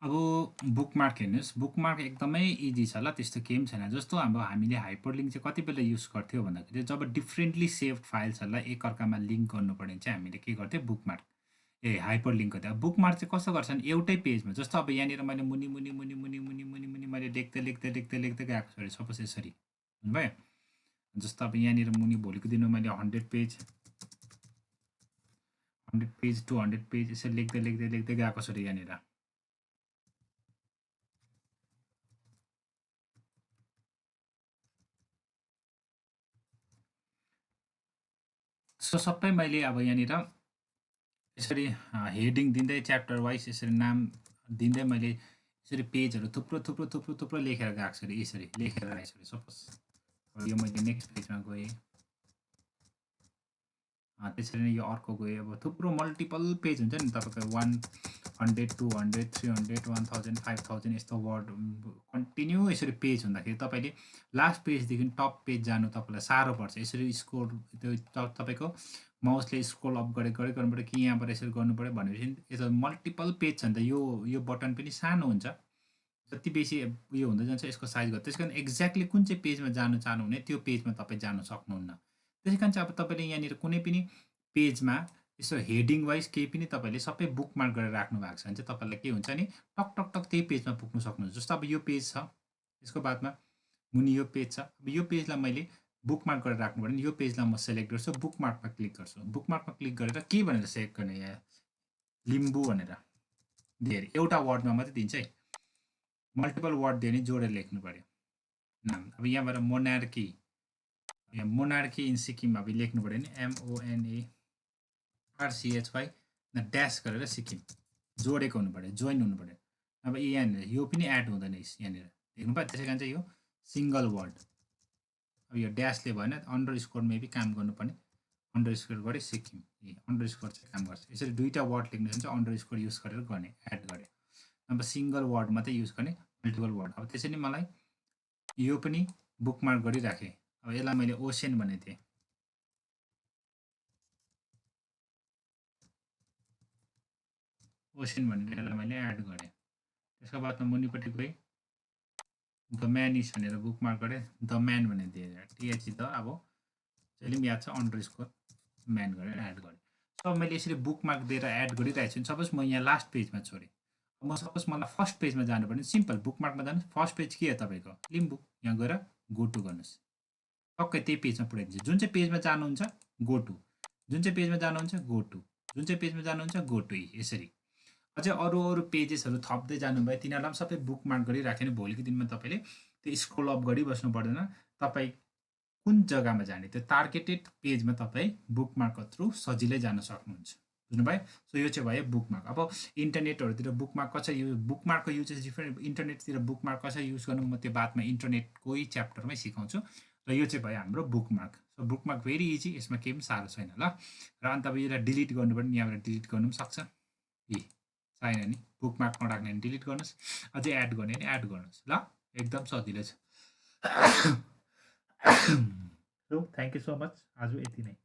अब बुकमार्क हेर्नुहोस्, बुकमार्क एकदमै इजी छ ल, त्यस्तो केही पनि छैन। जस्तो अब हामीले हाइपरलिङ्क चाहिँ कति बेला युज गर्थ्यौँ भन्दाखेरि जब डिफ्रेन्टली सेभड फाइल्सहरूलाई एकअर्कामा लिङ्क गर्नुपर्ने चाहिँ हामीले के गर्थ्यौँ, बुकमार्क हाइपरलिङ्क गर्थ्यौँ। अब बुकमार्क चाहिँ कस्तो गर्छ भने एउटै पेजमा, जस्तो अब यहाँनिर मैले मुनि मुनि मुनि मुनि मुनि मुनि मुनि मैले लेख्दै लेख्दै लेख्दै लेख्दै गएको छु अरे, सपोज यसरी बुझ्नुभयो। जस्तो अब यहाँनिर मुनि भोलिको दिनमा मैले 100 पेज 200 पेज यसरी लेख्दै लेख्दै लेख्दै गएको छु अरे यहाँनिर। सो सबै मैले अब यहाँनिर यसरी हेडिङ दिँदै च्याप्टर वाइज यसरी नाम दिँदै मैले यसरी पेजहरू थुप्रो थुप्रो थुप्रो थुप्रो लेखेर गएको छु अरे, यसरी लेखेर राखेको छु अरे। सपोज यो मैले नेक्स्ट पेजमा गएँ, त्यसरी नै यो अर्को गएँ। अब थुप्रो मल्टिपल पेज हुन्छ नि तपाईँको 100 200 300 1000 5000 यस्तो वर्ड कन्टिन्यू यसरी पेज हुँदाखेरि तपाईँले लास्ट पेजदेखि टप पेज जानु तपाईँलाई साह्रो पर्छ। यसरी स्क्रोल त्यो तपाईँको माउसले स्क्रोल अप गरेको गर्नुपर्यो कि यहाँबाट यसरी गर्नु पऱ्यो भनेपछि यता मल्टिपल पेज छ नि त यो बटन पनि सानो हुन्छ, जति बेसी उयो हुँदै जान्छ यसको साइज गर्दा। त्यस कारण एक्ज्याक्टली कुन चाहिँ पेजमा जानु चाहनुहुने त्यो पेजमा तपाईँ जानु सक्नुहुन्न। त्यसै कारण चाहिँ अब तपाईँले यहाँनिर कुनै पनि पेजमा यसो हेडिङ वाइज केही पनि तपाईँले सबै बुकमार्क गरेर राख्नु भएको छ भने चाहिँ तपाईँलाई के हुन्छ नि, टक टक टक त्यही पेजमा पुग्नु सक्नुहुन्छ। जस्तो अब यो पेज छ, यसको बादमा मुनि यो पेज छ। अब यो पेजलाई मैले बुकमार्क गरेर राख्नु पऱ्यो नि, यो पेजलाई म सेलेक्ट गर्छु, बुकमार्कमा क्लिक गर्छु। बुकमार्कमा क्लिक गरेर के भनेर सेलेक्ट गर्ने, यहाँ लिम्बू भनेर दिएर एउटा वर्डमा मात्रै दिन्छ है, मल्टिपल वर्ड दियो भने जोडेर लेख्नु पऱ्यो नाम। अब यहाँबाट मोनार्की, मोनार्की इन सिक्किम अब लेख्नु पऱ्यो नि, MONARCHY ड्यास गरेर सिक्किम जोडेको हुनु पऱ्यो, जोइन हुनु पऱ्यो। अब यहाँनिर यो पनि एड हुँदैन यहाँनिर, देख्नु पायो। त्यसै कारण चाहिँ यो सिङ्गल वर्ड। अब यो ड्यासले भएन, अन्डर स्कोर मेबी काम गर्नुपर्ने, अन्डर स्कोर गरे सिक्किम, अन्डर स्कोर चाहिँ काम गर्छ। यसरी दुईवटा वर्ड लेख्नु छ भने चाहिँ अन्डर स्कोर युज गरेर गर्ने, एड गरे। अब सिङ्गल वर्ड मात्रै युज गर्ने, मल्टिपल वर्ड। अब त्यसरी मलाई यो पनि बुकमार्क गरिराखेँ। अब यसलाई मैले ओसेन भनेको थिएँ, ओसेन भनेर यसलाई मैले एड गरेँ। त्यसको बादमा मुनिपट्टि गएँ, द म्यान इज भनेर बुकमार्क गरेँ, द म्यान भनेर दिएर TH द, अब जहिले पनि याद छ अन्डर स्कोर म्यान गरेर एड गरेँ। सो मैले यसरी बुकमार्क दिएर एड गरिरहेको छु। सपोज म यहाँ लास्ट पेजमा छोडेँ, म सपोज मलाई फर्स्ट पेजमा जानु पर्ने, सिम्पल बुकमार्कमा जानुहोस्, फर्स्ट पेज के हो तपाईँको, लिम्बू, यहाँ गएर गो टु गर्नुहोस्, टक्कै त्यही पेजमा पुऱ्याइदिन्छ। जुन चाहिँ पेजमा जानुहुन्छ गो टु, जुन चाहिँ पेजमा जानुहुन्छ गो टु, जुन चाहिँ पेजमा जानुहुन्छ गो टु, यसरी। अझै अरू अरू पेजेसहरू थप्दै जानुभयो, तिनीहरूलाई पनि सबै बुकमार्क गरिराख्यो भने भोलिको दिनमा तपाईँले त्यो स्क्रोल अप गरिबस्नु पर्दैन। तपाईँ कुन जग्गामा जाने त्यो टार्गेटेड पेजमा तपाईँ बुकमार्कको थ्रु सजिलै जान सक्नुहुन्छ, बुझ्नुभयो। सो यो चाहिँ भयो बुकमार्क। अब इन्टरनेटहरूतिर बुकमार्क कसरी युज, बुकमार्कको युजेस डिफ्रेन्ट, इन्टरनेटतिर बुकमार्क कसरी युज गर्नु म त्यो बादमा इन्टरनेटकै च्याप्टरमै सिकाउँछु। र यो चाहिँ भयो हाम्रो bookmark. So bookmark very easy, यसमा केही पनि साह्रो छैन ल। र अन्त अब यसलाई डिलिट गर्नु पनि यहाँबाट डिलिट गर्नु पनि सक्छ, छैन नि बुकमार्क नराख्ने भने डिलिट गर्नुहोस्, अझै एड गर्ने भने एड गर्नुहोस् ल, एकदम सजिलो छ। So thank you so much, आज यति नै।